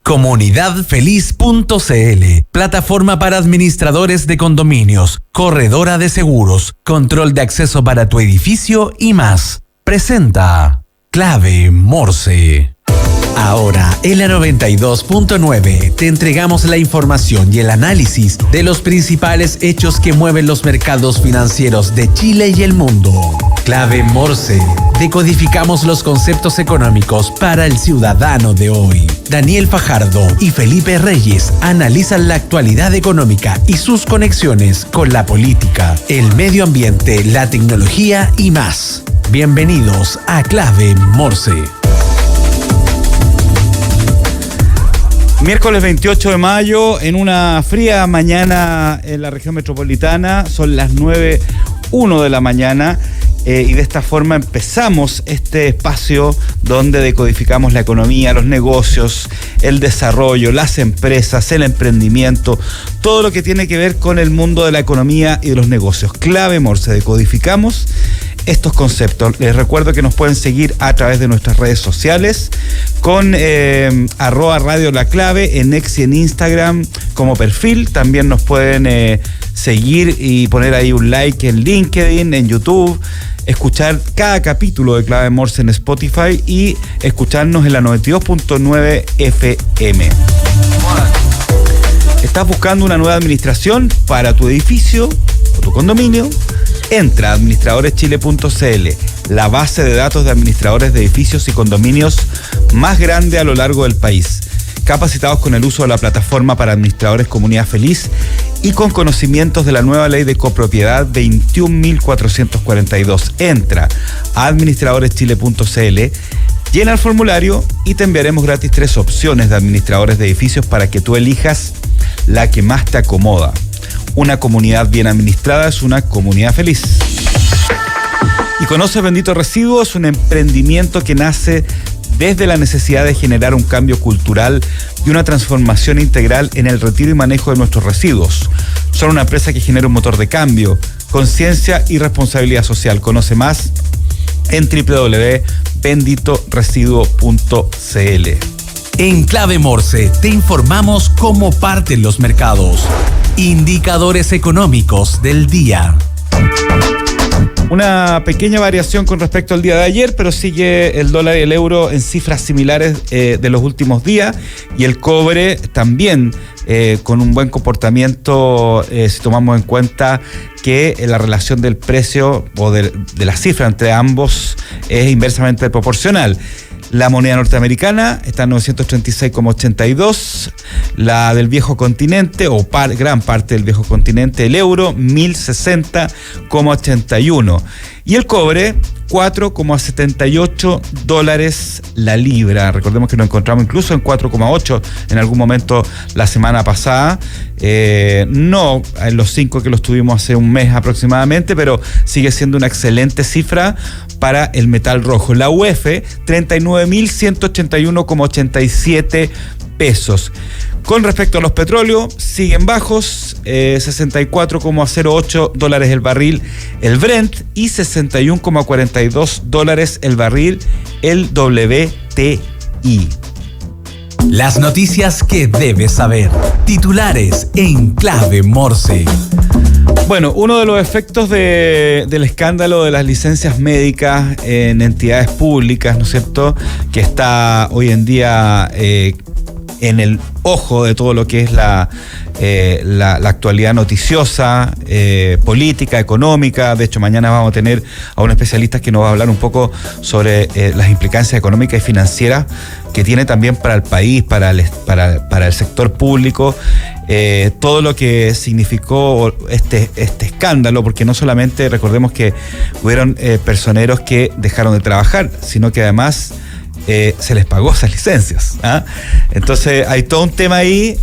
Comunidadfeliz.cl, plataforma para administradores de condominios, corredora de seguros, control de acceso para tu edificio y más. Presenta Clave Morse. Ahora, en la 92.9 te entregamos la información y el análisis de los principales hechos que mueven los mercados financieros de Chile y el mundo. Clave Morse. Decodificamos los conceptos económicos para el ciudadano de hoy. Daniel Fajardo y Felipe Reyes analizan la actualidad económica y sus conexiones con la política, el medio ambiente, la tecnología y más. Bienvenidos a Clave Morse. Miércoles 28 de mayo, en una fría mañana en la región metropolitana, son las 9:01 de la mañana y de esta forma empezamos este espacio donde decodificamos la economía, los negocios, el desarrollo, las empresas, el emprendimiento, todo lo que tiene que ver con el mundo de la economía y de los negocios. Clave Morse, decodificamos estos conceptos. Les recuerdo que nos pueden seguir a través de nuestras redes sociales con @Radio La Clave en X y en Instagram como perfil. También nos pueden seguir y poner ahí un like en LinkedIn, en YouTube, escuchar cada capítulo de Clave Morse en Spotify y escucharnos en la 92.9 FM. ¿Estás buscando una nueva administración para tu edificio o tu condominio? Entra a administradoreschile.cl, la base de datos de administradores de edificios y condominios más grande a lo largo del país. Capacitados con el uso de la plataforma para administradores Comunidad Feliz y con conocimientos de la nueva ley de copropiedad 21.442. Entra a administtradoreschile.cl, llena el formulario y te enviaremos gratis 3 opciones de administradores de edificios para que tú elijas la que más te acomoda. Una comunidad bien administrada es una comunidad feliz. Y Conoce Bendito Residuos, un emprendimiento que nace desde la necesidad de generar un cambio cultural y una transformación integral en el retiro y manejo de nuestros residuos. Son una empresa que genera un motor de cambio, conciencia y responsabilidad social. Conoce más en www.benditoresiduo.cl. En Clave Morse te informamos cómo parten los mercados. Indicadores económicos del día. Una pequeña variación con respecto al día de ayer, pero sigue el dólar y el euro en cifras similares de los últimos días, y el cobre también con un buen comportamiento si tomamos en cuenta que la relación del precio o de la cifra entre ambos es inversamente proporcional. La moneda norteamericana está en 936,82, la del viejo continente, o gran parte del viejo continente, el euro, 1060,81. Y el cobre, $4,78 la libra. Recordemos que nos encontramos incluso en 4,8 en algún momento la semana pasada. No en los 5 que los tuvimos hace un mes aproximadamente, pero sigue siendo una excelente cifra para el metal rojo. La UF, 39.181,87 pesos. Con respecto a los petróleos, siguen bajos, $64,08 el barril el Brent y $61,42 el barril el WTI. Las noticias que debes saber. Titulares en Clave Morse. Bueno, uno de los efectos del escándalo de las licencias médicas en entidades públicas, ¿no es cierto?, que está hoy en día en el ojo de todo lo que es la actualidad noticiosa, política, económica. De hecho, mañana vamos a tener a un especialista que nos va a hablar un poco sobre las implicancias económicas y financieras que tiene también para el país, para el sector público, todo lo que significó este escándalo, porque no solamente, recordemos que hubieron personeros que dejaron de trabajar, sino que además se les pagó esas licencias, ¿ah? Entonces hay todo un tema ahí,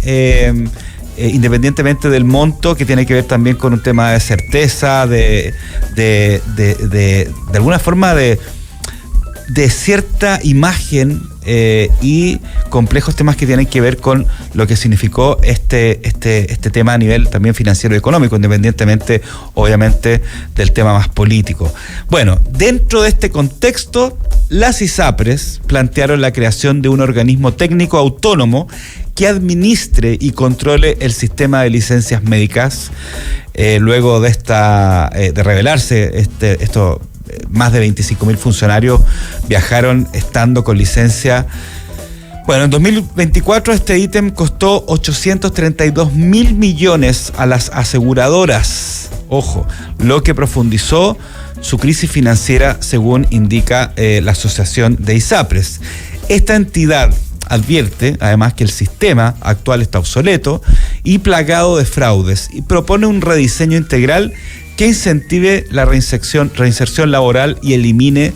independientemente del monto, que tiene que ver también con un tema de certeza, de alguna forma de de cierta imagen y complejos temas que tienen que ver con lo que significó este tema a nivel también financiero y económico, independientemente, obviamente, del tema más político. Bueno, dentro de este contexto, las ISAPRES plantearon la creación de un organismo técnico autónomo que administre y controle el sistema de licencias médicas. Luego de de revelarse esto, más de 25.000 funcionarios viajaron estando con licencia. Bueno, en 2024 este ítem costó 832.000 millones a las aseguradoras. Ojo, lo que profundizó su crisis financiera, según indica la Asociación de ISAPRES. Esta entidad advierte, además, que el sistema actual está obsoleto y plagado de fraudes y propone un rediseño integral que incentive la reinserción laboral y elimine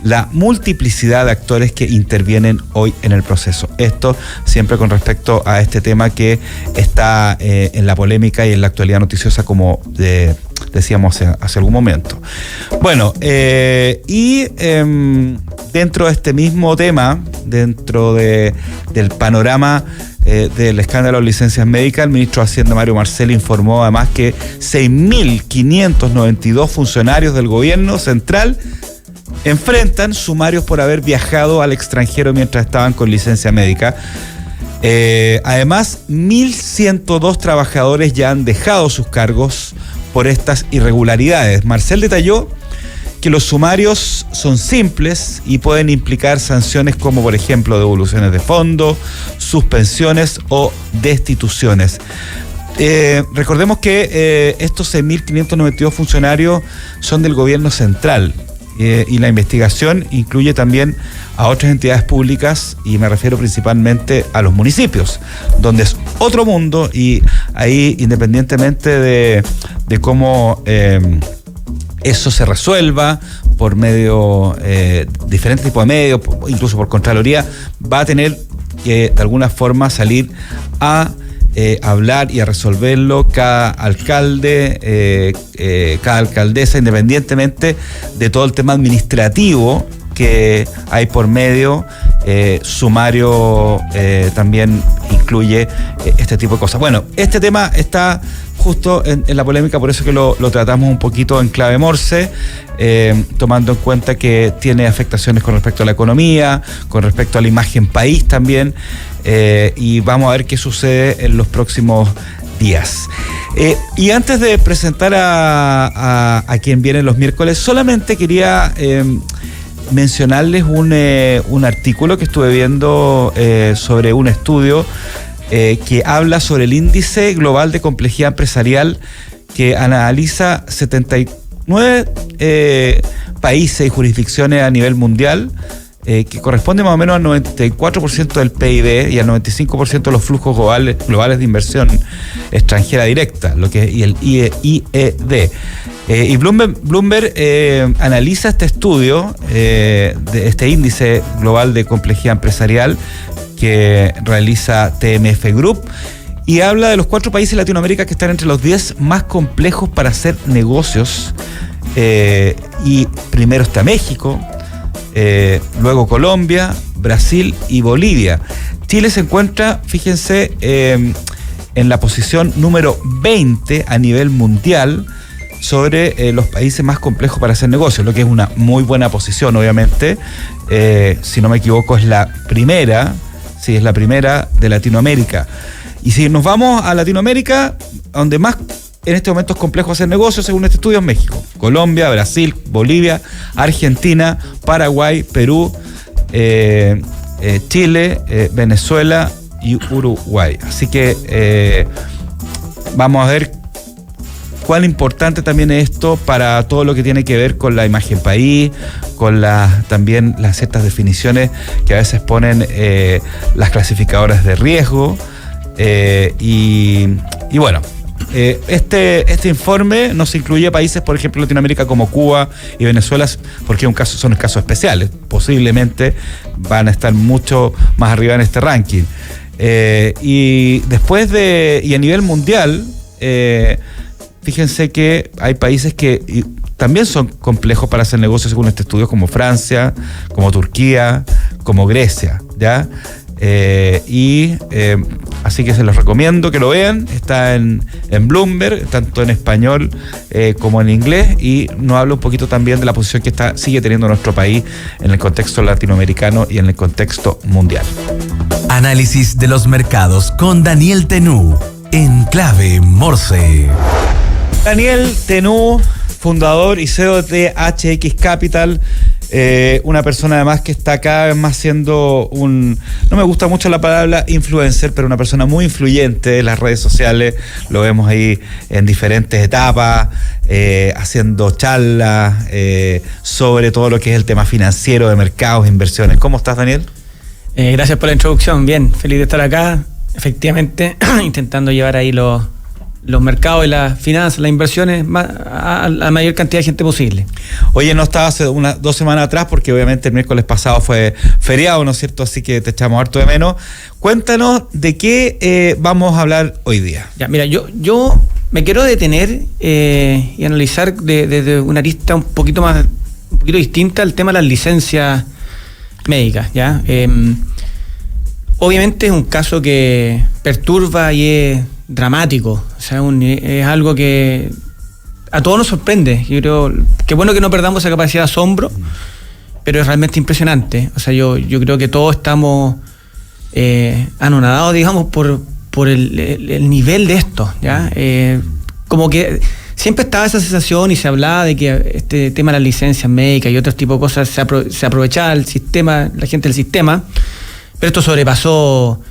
la multiplicidad de actores que intervienen hoy en el proceso. Esto siempre con respecto a este tema que está en la polémica y en la actualidad noticiosa, como decíamos hace algún momento. Bueno, dentro de este mismo tema, dentro del panorama del escándalo de licencias médicas, el ministro de Hacienda, Mario Marcel, informó además que 6.592 funcionarios del gobierno central enfrentan sumarios por haber viajado al extranjero mientras estaban con licencia médica. Además, 1.102 trabajadores ya han dejado sus cargos por estas irregularidades. Marcel detalló que los sumarios son simples y pueden implicar sanciones como, por ejemplo, devoluciones de fondos, suspensiones o destituciones. Recordemos que estos 6.592 funcionarios son del gobierno central y la investigación incluye también a otras entidades públicas, y me refiero principalmente a los municipios, donde es otro mundo, y ahí, independientemente de cómo eso se resuelva por medio, diferentes tipos de medios, incluso por Contraloría, va a tener que de alguna forma salir a hablar y a resolverlo cada alcalde, cada alcaldesa, independientemente de todo el tema administrativo que hay por medio. Sumario también incluye este tipo de cosas. Bueno, este tema está justo en la polémica, por eso que lo tratamos un poquito en clave Morse, tomando en cuenta que tiene afectaciones con respecto a la economía, con respecto a la imagen país también, y vamos a ver qué sucede en los próximos días. Y antes de presentar a quien viene los miércoles, solamente quería mencionarles un artículo que estuve viendo sobre un estudio que habla sobre el índice global de complejidad empresarial, que analiza 79 países y jurisdicciones a nivel mundial, que corresponde más o menos al 94% del PIB y al 95% de los flujos globales de inversión extranjera directa, y el IED. Y Bloomberg analiza este estudio de este índice global de complejidad empresarial que realiza TMF Group, y habla de los 4 países de Latinoamérica que están entre los 10 más complejos para hacer negocios. Y primero está México, luego Colombia, Brasil y Bolivia. Chile se encuentra, fíjense, en la posición número 20 a nivel mundial sobre los países más complejos para hacer negocios, lo que es una muy buena posición, obviamente. Si no me equivoco, es la primera de Latinoamérica. Y si nos vamos a Latinoamérica, donde más en este momento es complejo hacer negocios, según este estudio, es México, Colombia, Brasil, Bolivia, Argentina, Paraguay, Perú, Chile, Venezuela y Uruguay. Así que vamos a ver cuán importante también es esto para todo lo que tiene que ver con la imagen país, con también las ciertas definiciones que a veces ponen las clasificadoras de riesgo. Y bueno, este informe no se incluye países, por ejemplo, Latinoamérica como Cuba y Venezuela, porque son casos especiales. Posiblemente van a estar mucho más arriba en este ranking. Y a nivel mundial, fíjense que hay países que también son complejos para hacer negocios según este estudio, como Francia, como Turquía, como Grecia, ¿ya? Así que se los recomiendo que lo vean. Está en Bloomberg, tanto en español como en inglés, y nos habla un poquito también de la posición que sigue teniendo nuestro país en el contexto latinoamericano y en el contexto mundial. Análisis de los mercados con Daniel Tenú en Clave Morse. Daniel Tenú, fundador y CEO de HX Capital. Una persona además que está cada vez más siendo no me gusta mucho la palabra influencer, pero una persona muy influyente en las redes sociales. Lo vemos ahí en diferentes etapas, haciendo charlas sobre todo lo que es el tema financiero, de mercados, inversiones. ¿Cómo estás, Daniel? Gracias por la introducción. Bien, feliz de estar acá. Efectivamente, intentando llevar ahí los mercados y las finanzas, las inversiones a la mayor cantidad de gente posible. Oye, no estaba hace 2 semanas atrás, porque obviamente el miércoles pasado fue feriado, ¿no es cierto? Así que te echamos harto de menos. Cuéntanos de qué vamos a hablar hoy día. Ya, mira, yo me quiero detener y analizar desde una arista un poquito distinta el tema de las licencias médicas, ¿ya? Obviamente es un caso que perturba y es dramático, o sea, es algo que a todos nos sorprende. Yo creo que bueno que no perdamos esa capacidad de asombro, pero es realmente impresionante. O sea, yo creo que todos estamos anonadados, digamos, por el nivel de esto, ¿ya? Como que siempre estaba esa sensación y se hablaba de que este tema de las licencias médicas y otros tipos de cosas se aprovechaba el sistema, la gente del sistema, pero esto sobrepasó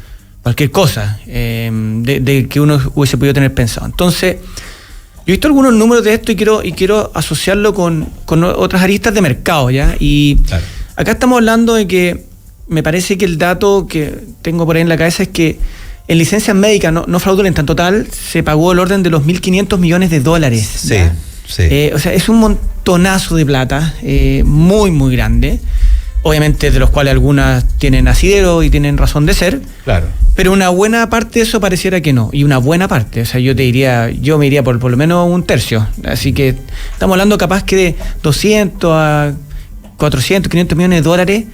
cualquier cosa de que uno hubiese podido tener pensado. Entonces, yo he visto algunos números de esto y quiero asociarlo con otras aristas de mercado, ¿ya? Y claro, acá estamos hablando de que me parece que el dato que tengo por ahí en la cabeza es que en licencias médicas no fraudulentas en total se pagó el orden de los $1.500 millones. Sí, ¿ya? Sí. O sea, es un montonazo de plata, muy, muy grande. Obviamente de los cuales algunas tienen asidero y tienen razón de ser. Claro. Pero una buena parte de eso pareciera que no. Y una buena parte, o sea, yo me iría por lo menos un tercio. Así que estamos hablando capaz que de 200 a 400, 500 millones de dólares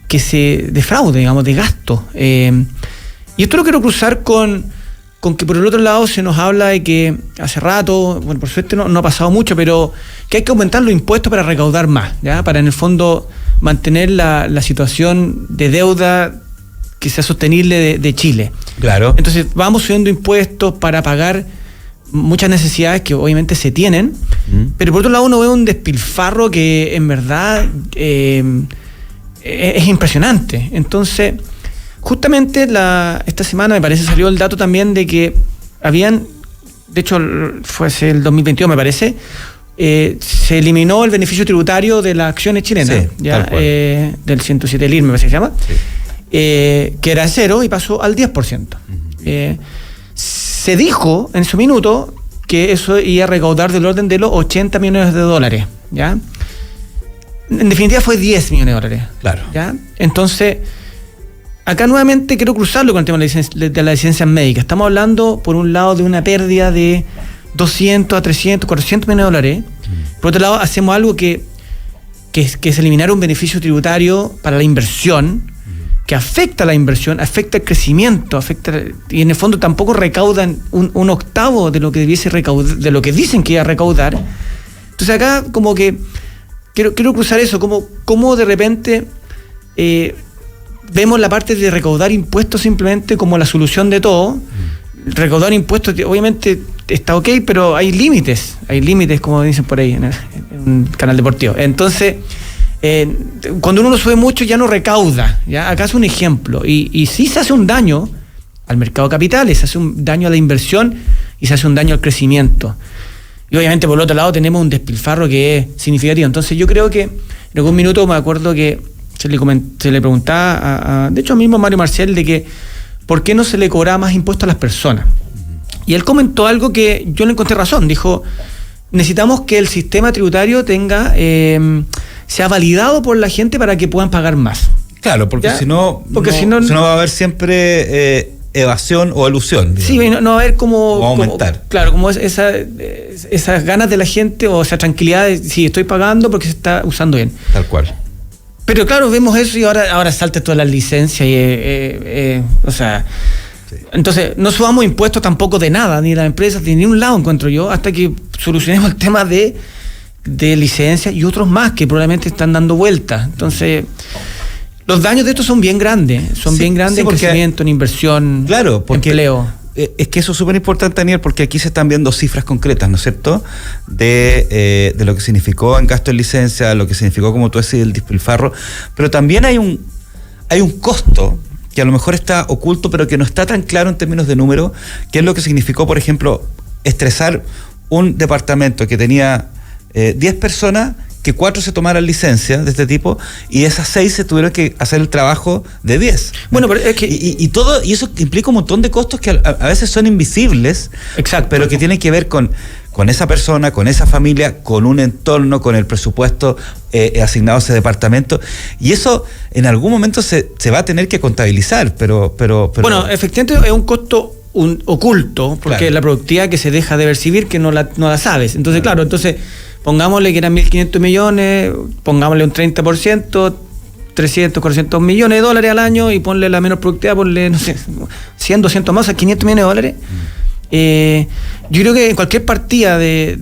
que se defraude, digamos, de gasto. Y esto lo quiero cruzar con que por el otro lado se nos habla de que hace rato, bueno, por suerte no ha pasado mucho, pero que hay que aumentar los impuestos para recaudar más, ¿ya? Para en el fondo mantener la situación de deuda que sea sostenible de Chile. Claro. Entonces vamos subiendo impuestos para pagar muchas necesidades que obviamente se tienen, pero por otro lado uno ve un despilfarro que en verdad es impresionante. Entonces, justamente esta semana me parece salió el dato también de que habían, de hecho fue el 2022 me parece, se eliminó el beneficio tributario de las acciones chilenas, sí, ya, del 107 LIR me parece que se llama, sí, que era 0 y pasó al 10%. Se dijo en su minuto que eso iba a recaudar del orden de los $80 millones, ¿ya? En definitiva fue 10 millones de dólares. Claro. ¿Ya? Entonces, acá nuevamente quiero cruzarlo con el tema de las licencias médicas. Estamos hablando, por un lado, de una pérdida de 200 a 300, 400 millones de dólares. Por otro lado, hacemos algo que es eliminar un beneficio tributario para la inversión, que afecta a la inversión, afecta el crecimiento, y en el fondo tampoco recaudan un octavo de lo que debiese recaudar, de lo que dicen que iba a recaudar. Entonces acá como que quiero cruzar eso, como de repente vemos la parte de recaudar impuestos simplemente como la solución de todo. Recaudar impuestos obviamente está ok, pero hay límites como dicen por ahí en un canal deportivo. Entonces, cuando uno lo sube mucho ya no recauda, ¿ya? Acá es un ejemplo, y sí se hace un daño al mercado de capitales, se hace un daño a la inversión y se hace un daño al crecimiento. Y obviamente por el otro lado tenemos un despilfarro que es significativo. Entonces yo creo que en algún minuto me acuerdo que se le preguntaba de hecho mismo a Mario Marcel de que ¿por qué no se le cobraba más impuestos a las personas? Y él comentó algo que yo le encontré razón. Dijo, necesitamos que el sistema tributario sea validado por la gente para que puedan pagar más. Claro, porque si no va a haber siempre evasión o elusión. Digamos. Sí, no va a haber como... O aumentar. Claro, como esas ganas de la gente o esa tranquilidad de si estoy pagando porque se está usando bien. Tal cual. Pero claro, vemos eso y ahora salta todas las licencias y... o sea... Sí. Entonces, no subamos impuestos tampoco de nada, ni de las empresas, ni de un lado, encuentro yo, hasta que solucionemos el tema de licencias y otros más que probablemente están dando vueltas. Entonces, los daños de esto son bien grandes, en crecimiento, en inversión, claro, porque empleo. Es que eso es súper importante, Daniel, porque aquí se están viendo cifras concretas, ¿no es cierto?, de lo que significó en gasto en licencia, lo que significó, como tú decís, el despilfarro, pero también hay un costo que a lo mejor está oculto, pero que no está tan claro en términos de número, que es lo que significó, por ejemplo, estresar un departamento que tenía 10 personas, que 4 se tomaran licencia de este tipo, y esas 6 se tuvieron que hacer el trabajo de 10. Bueno, pero es que... y eso implica un montón de costos que a veces son invisibles. Exacto. Pero que tienen que ver con esa persona, con esa familia, con un entorno, con el presupuesto asignado a ese departamento, y eso en algún momento se va a tener que contabilizar, pero... Bueno, efectivamente es un costo oculto, porque claro, es la productividad que se deja de percibir, que no la sabes. Entonces, claro, pongámosle que eran 1.500 millones, pongámosle un 30%, 300, 400 millones de dólares al año, y ponle la menor productividad, ponle, no sé, 100, 200 más, o sea, 500 millones de dólares. Yo creo que en cualquier partida de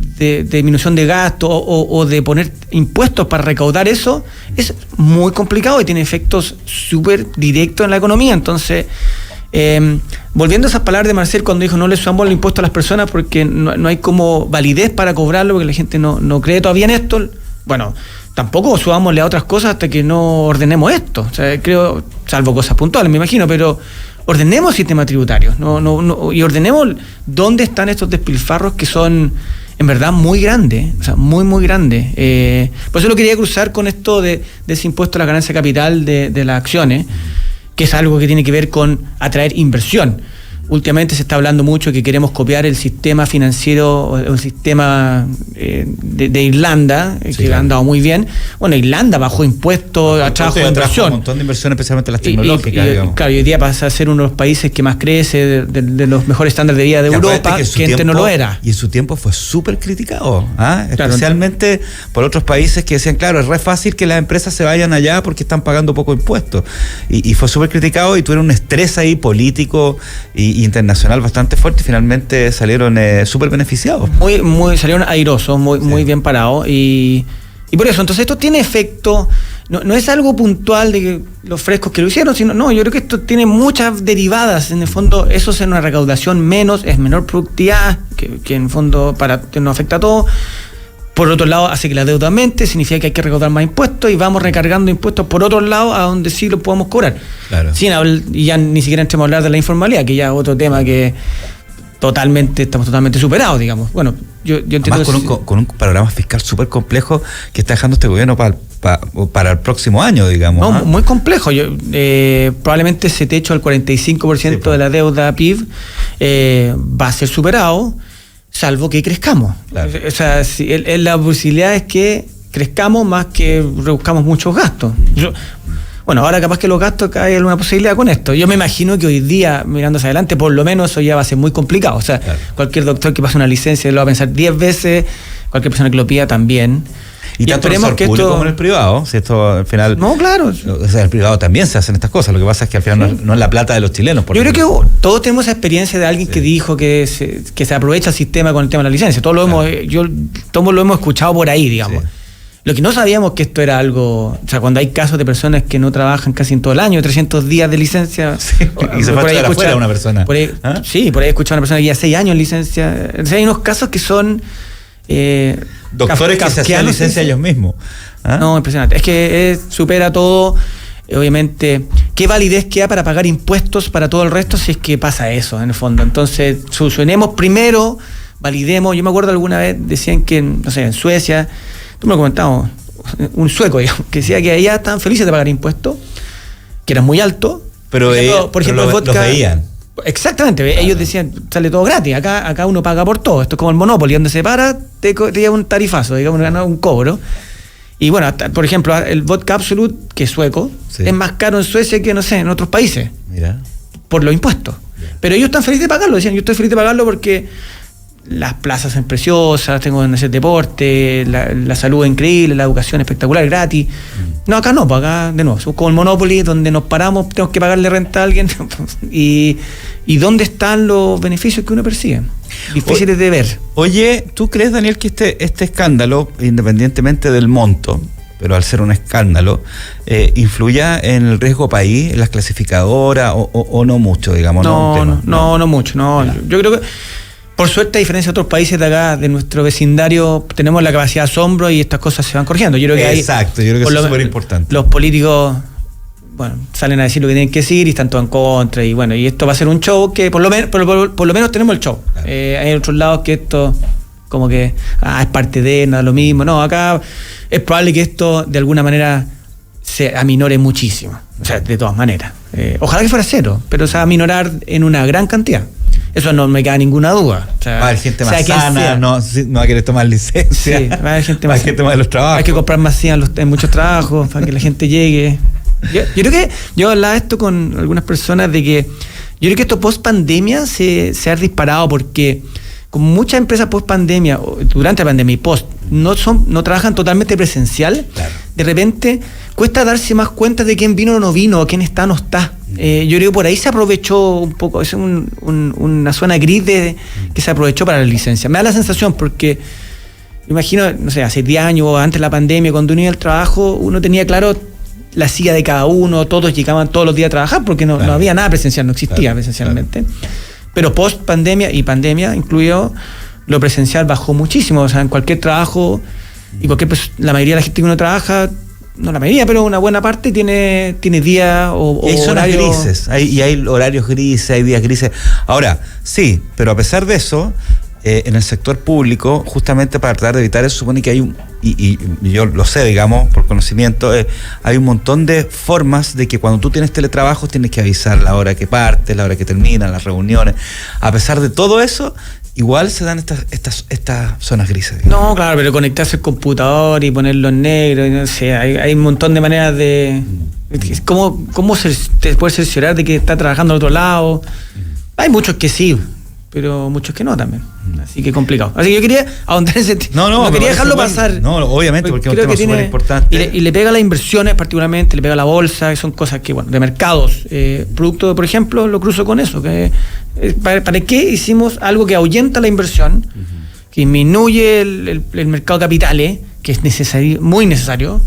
disminución de gasto o de poner impuestos para recaudar eso, es muy complicado y tiene efectos súper directos en la economía. Entonces, volviendo a esas palabras de Marcel cuando dijo no le subamos el impuesto a las personas porque no hay como validez para cobrarlo, porque la gente no cree todavía en esto, bueno, tampoco subámosle a otras cosas hasta que no ordenemos esto. O sea, creo, salvo cosas puntuales, me imagino, pero ordenemos el sistema tributario, y ordenemos dónde están estos despilfarros que son en verdad muy grandes, o sea, muy, muy grandes. Por eso lo quería cruzar con esto de ese impuesto a la ganancia capital de las acciones, que es algo que tiene que ver con atraer inversión. Últimamente se está hablando mucho que queremos copiar el sistema financiero o el sistema de Irlanda, sí, que claro, han dado muy bien. Bueno, Irlanda bajó impuestos, atrajo inversión. Un montón de inversión, especialmente las tecnológicas. Claro, y hoy día pasa a ser uno de los países que más crece, de los mejores estándares de vida de Europa, que antes no lo era. Y en su tiempo fue súper criticado, especialmente por otros países que decían, claro, es re fácil que las empresas se vayan allá porque están pagando poco impuestos. Y fue súper criticado y tuvieron un estrés ahí político y internacional bastante fuerte, y finalmente salieron súper beneficiados. Salieron airosos, muy bien parados, y por eso, entonces esto tiene efecto, no es algo puntual de que los frescos que lo hicieron, sino, yo creo que esto tiene muchas derivadas. En el fondo, eso es una recaudación menos, es menor productividad, que en el fondo nos afecta a todos. Por otro lado, hace que la deuda aumente, significa que hay que recaudar más impuestos y vamos recargando impuestos por otro lado a donde sí lo podemos cobrar. Claro. Y ya ni siquiera entremos a hablar de la informalidad, que ya es otro tema que estamos totalmente superados, digamos. Bueno, yo entiendo. Además, con un panorama fiscal súper complejo que está dejando este gobierno para el próximo año, digamos. No, muy complejo. Probablemente ese techo al 45% de la deuda PIB va a ser superado, salvo que crezcamos. Claro. O sea, la posibilidad es que crezcamos más que reduzcamos muchos gastos. Bueno, ahora capaz que los gastos hay alguna posibilidad con esto. Yo me imagino que hoy día, mirando hacia adelante, por lo menos eso ya va a ser muy complicado. O sea, claro, cualquier doctor que pase una licencia lo va a pensar 10 veces, cualquier persona que lo pida también. Y tanto en el público como en el privado, si esto al final... No, claro. O sea, el privado también se hacen estas cosas, lo que pasa es que al final no es la plata de los chilenos. Yo creo que todos tenemos esa experiencia de alguien que dijo que se aprovecha el sistema con el tema de la licencia. Todos lo hemos escuchado por ahí, digamos. Sí. Lo que no sabíamos que esto era algo... O sea, cuando hay casos de personas que no trabajan casi en todo el año, 300 días de licencia... Sí, y se fue a afuera una persona. Sí, por ahí he escuchado a una persona que lleva 6 años en licencia. O sea, hay unos casos que son... doctores que se hacían licencia ellos mismos. No, impresionante. Es que supera todo. Obviamente, ¿qué validez queda para pagar impuestos para todo el resto si es que pasa eso, en el fondo? Entonces, solucionemos primero, validemos. Yo me acuerdo alguna vez, decían que, no sé, en Suecia, tú me lo comentabas, un sueco, digamos, que decía que allá estaban felices de pagar impuestos, que eran muy altos. Por ejemplo, el vodka, los veían. Exactamente, claro. Ellos decían, sale todo gratis, acá uno paga por todo, esto es como el Monopoly, donde se para, te lleva un tarifazo, digamos, un cobro. Y bueno, por ejemplo, el vodka Absolut, que es sueco, es más caro en Suecia que, no sé, en otros países. Mira. Por los impuestos. Pero ellos están felices de pagarlo, decían, yo estoy feliz de pagarlo porque las plazas son preciosas, tengo que hacer deporte, la salud es increíble, la educación espectacular, gratis. No, acá no, pues acá de nuevo, somos como el Monopoly, donde nos paramos, tenemos que pagarle renta a alguien y ¿dónde están los beneficios que uno persigue? Difíciles de ver. Oye, ¿tú crees, Daniel, que este escándalo, independientemente del monto, pero al ser un escándalo, influya en el riesgo país, en las clasificadoras o no mucho, digamos? No mucho. Yo creo que por suerte, a diferencia de otros países de acá, de nuestro vecindario, tenemos la capacidad de asombro y estas cosas se van corrigiendo. Yo creo que exacto, yo creo que eso es súper importante. Los políticos, salen a decir lo que tienen que decir y están todos en contra. Y y esto va a ser un show que por lo menos tenemos el show. Claro. Hay otros lados que esto como que es parte de, nada lo mismo. No, acá es probable que esto de alguna manera se aminore muchísimo. O sea, de todas maneras. Ojalá que fuera cero, pero se va a aminorar en una gran cantidad. Eso no me queda ninguna duda. O sea, va a haber gente más sana, no va a querer tomar licencia. Sí, va a haber gente más gente más de los trabajos. Hay que comprar más sillas en muchos trabajos para que la gente llegue. Yo creo que yo hablaba esto con algunas personas de que yo creo que esto post pandemia se ha disparado porque como muchas empresas post pandemia, durante la pandemia y post, no trabajan totalmente presencial, claro. De repente cuesta darse más cuenta de quién vino o no vino, quién está o no está. Yo creo que por ahí se aprovechó un poco, es una zona gris que se aprovechó para la licencia. Me da la sensación porque imagino, no sé, hace 10 años o antes de la pandemia, cuando uno iba al trabajo, uno tenía claro la silla de cada uno, todos llegaban todos los días a trabajar porque no había nada presencial, no existía presencialmente. Claro. Pero post pandemia y pandemia incluido, lo presencial bajó muchísimo. O sea, en cualquier trabajo y la mayoría de la gente que uno trabaja, no la mayoría, pero una buena parte tiene días o hay zonas grises, hay horarios grises, hay días grises. Ahora, sí, pero a pesar de eso, en el sector público, justamente para tratar de evitar eso, supone que hay y yo lo sé, digamos, por conocimiento, hay un montón de formas de que cuando tú tienes teletrabajos tienes que avisar la hora que partes, la hora que terminan, las reuniones. A pesar de todo eso, igual se dan estas zonas grises, digamos. No, claro, pero conectarse al computador y ponerlo en negro, y no sé, hay un montón de maneras de... ¿Cómo te puedes cerciorar de que está trabajando al otro lado? Hay muchos que sí, pero muchos que no también. Así que complicado. Así que yo quería ahondar en ese tema. No quería dejarlo pasar. No, obviamente, porque es un tema súper importante. Y le pega a las inversiones particularmente, le pega a la bolsa, que son cosas que, de mercados. Producto, por ejemplo, lo cruzo con eso. ¿Para qué hicimos algo que ahuyenta la inversión, que disminuye el mercado de capitales, que es necesario, muy necesario,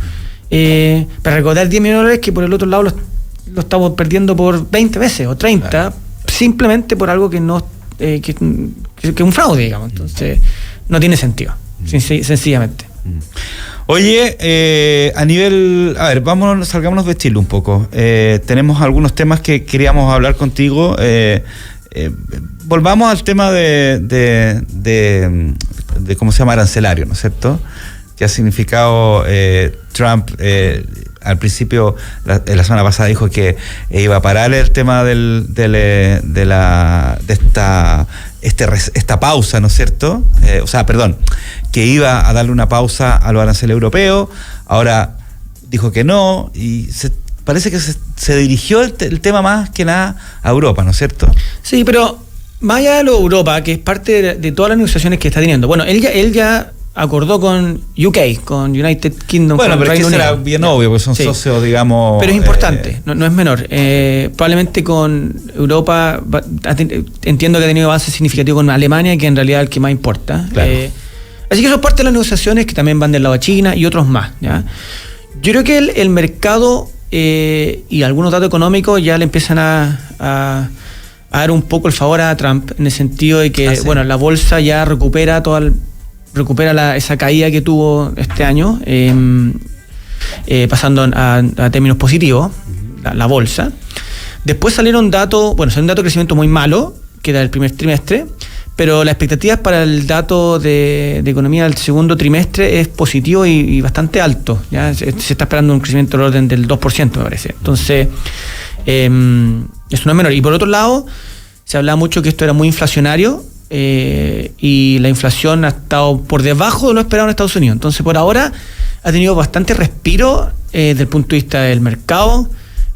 para recaudar 10 millones de dólares que por el otro lado lo estamos perdiendo por 20 veces o 30, claro, simplemente por algo que no... que un fraude, digamos. Entonces no tiene sentido, sencillamente. Oye, a ver, salgámonos de Chile un poco. Tenemos algunos temas que queríamos hablar contigo. Volvamos al tema de cómo se llama, arancelario, ¿no es cierto? Que ha significado Trump. Al principio, la semana pasada dijo que iba a parar el tema de esta pausa, ¿no es cierto? Que iba a darle una pausa a los aranceles europeos. Ahora dijo que no, y parece que se dirigió el tema más que nada a Europa, ¿no es cierto? Sí, pero más allá de lo de Europa, que es parte de todas las negociaciones que está teniendo. Bueno, él ya acordó con UK, con United Kingdom. Bueno, pero es que será bien obvio, porque son socios, digamos... Pero es importante, no es menor. Probablemente con Europa, entiendo que ha tenido avances significativos con Alemania, que en realidad es el que más importa. Claro. Así que eso es parte de las negociaciones que también van del lado de China y otros más, ¿ya? Yo creo que el mercado y algunos datos económicos ya le empiezan a dar un poco el favor a Trump, en el sentido de que, la bolsa ya recupera esa caída que tuvo este año, pasando a términos positivos, la bolsa. Después salió un dato de crecimiento muy malo, que era el primer trimestre, pero las expectativas para el dato de economía del segundo trimestre es positivo y bastante alto. ¿Ya? Se está esperando un crecimiento del orden del 2%, me parece. Entonces, eso no es menor. Y por otro lado, se hablaba mucho que esto era muy inflacionario, y la inflación ha estado por debajo de lo esperado en Estados Unidos. Entonces, por ahora ha tenido bastante respiro desde el punto de vista del mercado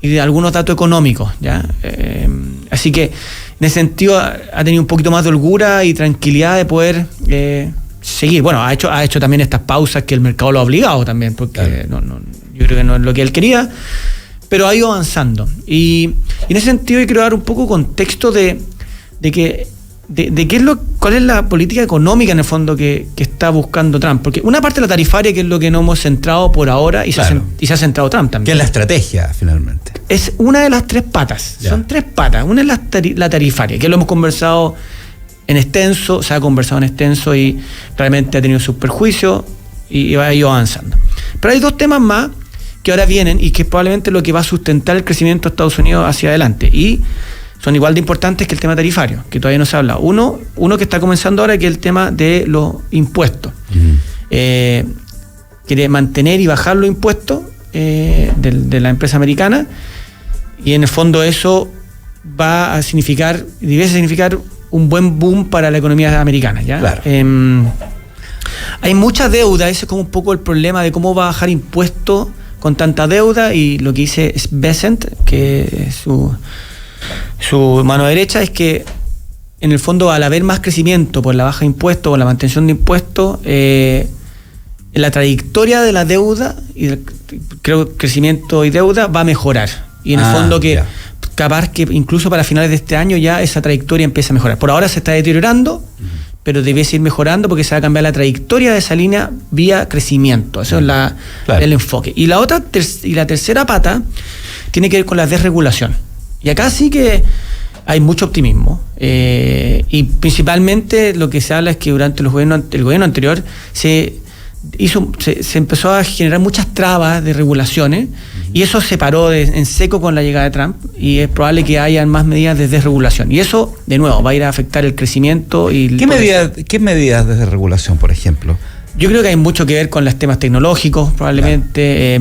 y algunos datos económicos, ¿ya? Así que en ese sentido ha tenido un poquito más de holgura y tranquilidad de poder seguir. Bueno, ha hecho también estas pausas que el mercado lo ha obligado también, porque claro, yo creo que no es lo que él quería, pero ha ido avanzando. Y en ese sentido yo quiero dar un poco contexto de qué es cuál es la política económica en el fondo que está buscando Trump, porque una parte de la tarifaria, que es lo que nos hemos centrado por ahora, y claro, se ha centrado Trump también. Que es la estrategia, finalmente. Es una de las 3 patas. Ya. Son 3 patas. Una es la tarifaria, que lo hemos conversado en extenso, se ha conversado en extenso y realmente ha tenido sus perjuicios y ha ido avanzando. Pero hay 2 temas más que ahora vienen y que es probablemente lo que va a sustentar el crecimiento de Estados Unidos hacia adelante. Y son igual de importantes que el tema tarifario, que todavía no se ha hablado. Uno que está comenzando ahora, que es el tema de los impuestos. Quiere mantener y bajar los impuestos de la empresa americana, y en el fondo eso va a significar, debe significar un buen boom para la economía americana, ¿ya? Claro. Hay mucha deuda, ese es como un poco el problema de cómo va a bajar impuestos con tanta deuda, y lo que dice Bessent, que es su mano derecha, es que en el fondo, al haber más crecimiento por la baja de impuestos o la mantención de impuestos, la trayectoria de la deuda, y creo que crecimiento y deuda va a mejorar. Y en el fondo capaz que incluso para finales de este año ya esa trayectoria empieza a mejorar. Por ahora se está deteriorando, pero debe ir mejorando porque se va a cambiar la trayectoria de esa línea vía crecimiento. Eso es el enfoque. Y la tercera pata tiene que ver con la desregulación. Y acá sí que hay mucho optimismo. Y principalmente lo que se habla es que durante el gobierno anterior se empezó a generar muchas trabas de regulaciones, y eso se paró en seco con la llegada de Trump, y es probable que hayan más medidas de desregulación, y eso de nuevo va a ir a afectar el crecimiento. ¿Qué medidas de desregulación, por ejemplo? Yo creo que hay mucho que ver con los temas tecnológicos, probablemente.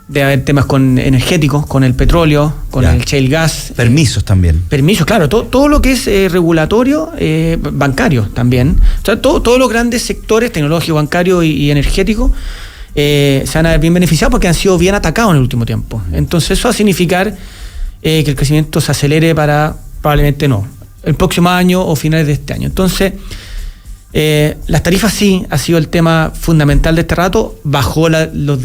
Debe haber temas energéticos, con el petróleo, con el shale gas. Permisos también. Permisos, claro. Todo lo que es regulatorio, bancario también. O sea, todos los grandes sectores, tecnológico, bancario y energético, se van a ver bien beneficiados porque han sido bien atacados en el último tiempo. Entonces eso va a significar que el crecimiento se acelere para, probablemente el próximo año o finales de este año. Entonces, las tarifas sí ha sido el tema fundamental de este rato. Bajaron los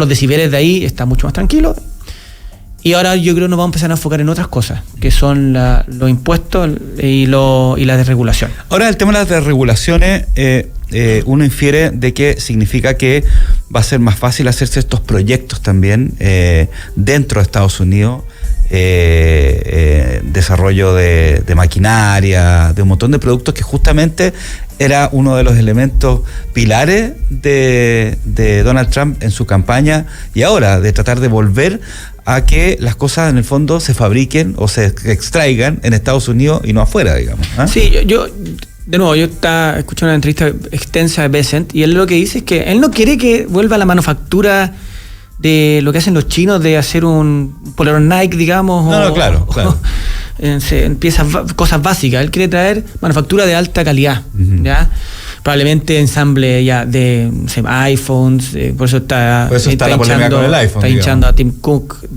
decibeles de ahí, está mucho más tranquilo, y ahora yo creo que nos vamos a empezar a enfocar en otras cosas, que son los impuestos y la desregulación. Ahora, el tema de las desregulaciones, uno infiere de que significa que va a ser más fácil hacerse estos proyectos también dentro de Estados Unidos, desarrollo de maquinaria, de un montón de productos que justamente era uno de los elementos pilares de Donald Trump en su campaña, y ahora de tratar de volver a que las cosas en el fondo se fabriquen o se extraigan en Estados Unidos y no afuera, digamos. Sí, yo estaba escuchando una entrevista extensa de Bessent, y él lo que dice es que él no quiere que vuelva a la manufactura de lo que hacen los chinos, de hacer un polerón Nike, digamos. Claro. Empieza cosas básicas. Él quiere traer manufactura de alta calidad, ¿ya? Probablemente ensamble ya de iPhones, por eso está la polémica con el iPhone. Está hinchando a Tim Cook,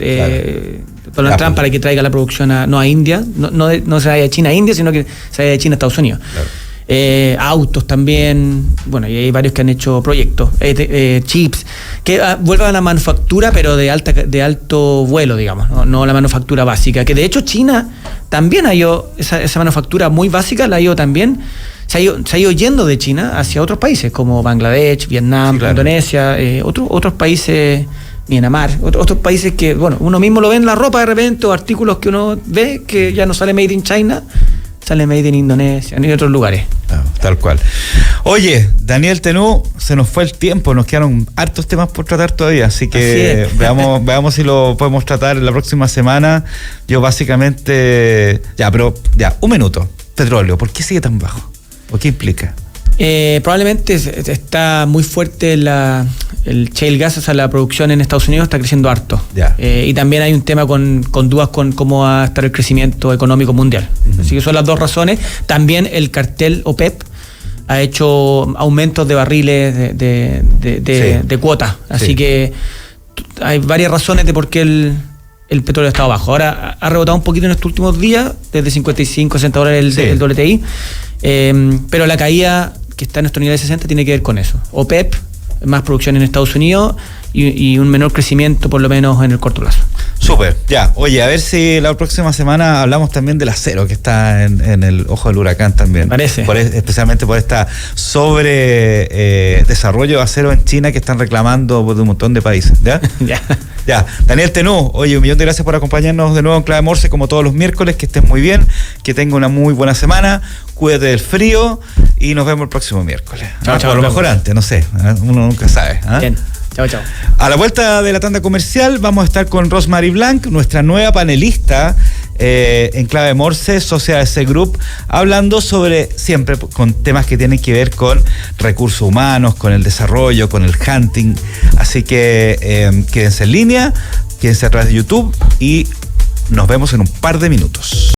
Donald Trump, para que traiga la producción no a India, no se vaya de China a India, sino que se vaya de China a Estados Unidos. Claro. Autos también, bueno, y hay varios que han hecho proyectos, chips, que vuelvan a la manufactura, pero de alto vuelo, digamos, no la manufactura básica, que de hecho China también ha ido, esa manufactura muy básica la ha ido también, se ha ido yendo de China hacia otros países como Bangladesh, Vietnam, Indonesia, otros países, Myanmar, otros países que, bueno, uno mismo lo ve en la ropa de repente, o artículos que uno ve que ya no sale made in China, sale made in Indonesia, ni en otros lugares. Tal cual. Oye, Daniel Tenú, se nos fue el tiempo, nos quedaron hartos temas por tratar todavía, así que veamos si lo podemos tratar la próxima semana. Yo básicamente, un minuto. Petróleo, ¿por qué sigue tan bajo? ¿O qué implica? Probablemente está muy fuerte el shale gas, o sea, la producción en Estados Unidos está creciendo harto. Y también hay un tema con dudas con cómo va a estar el crecimiento económico mundial. Así que son las dos razones. También el cartel OPEP ha hecho aumentos de barriles de cuotas. Así que hay varias razones de por qué el petróleo ha estado bajo. Ahora ha rebotado un poquito en estos últimos días, desde 55, 60 dólares el WTI, pero la caída que está en nuestro nivel de 60 tiene que ver con eso. OPEP, más producción en Estados Unidos y un menor crecimiento por lo menos en el corto plazo. Súper, ya. Oye, a ver si la próxima semana hablamos también del acero que está en el ojo del huracán también. Parece. Especialmente por esta desarrollo de acero en China que están reclamando de un montón de países. ¿Ya? Ya. Daniel Tenú, oye, 1 millón de gracias por acompañarnos de nuevo en Clave Morse como todos los miércoles. Que estés muy bien, que tenga una muy buena semana, cuídate del frío y nos vemos el próximo miércoles. Chao, a lo mejor antes, no sé, uno nunca sabe. Bien. Chao, chao. A la vuelta de la tanda comercial vamos a estar con Rosemary Blanc, nuestra nueva panelista en Clave Morse, socia de C Group, hablando sobre siempre con temas que tienen que ver con recursos humanos, con el desarrollo, con el hunting. Así que quédense en línea, quédense a través de YouTube y nos vemos en un par de minutos.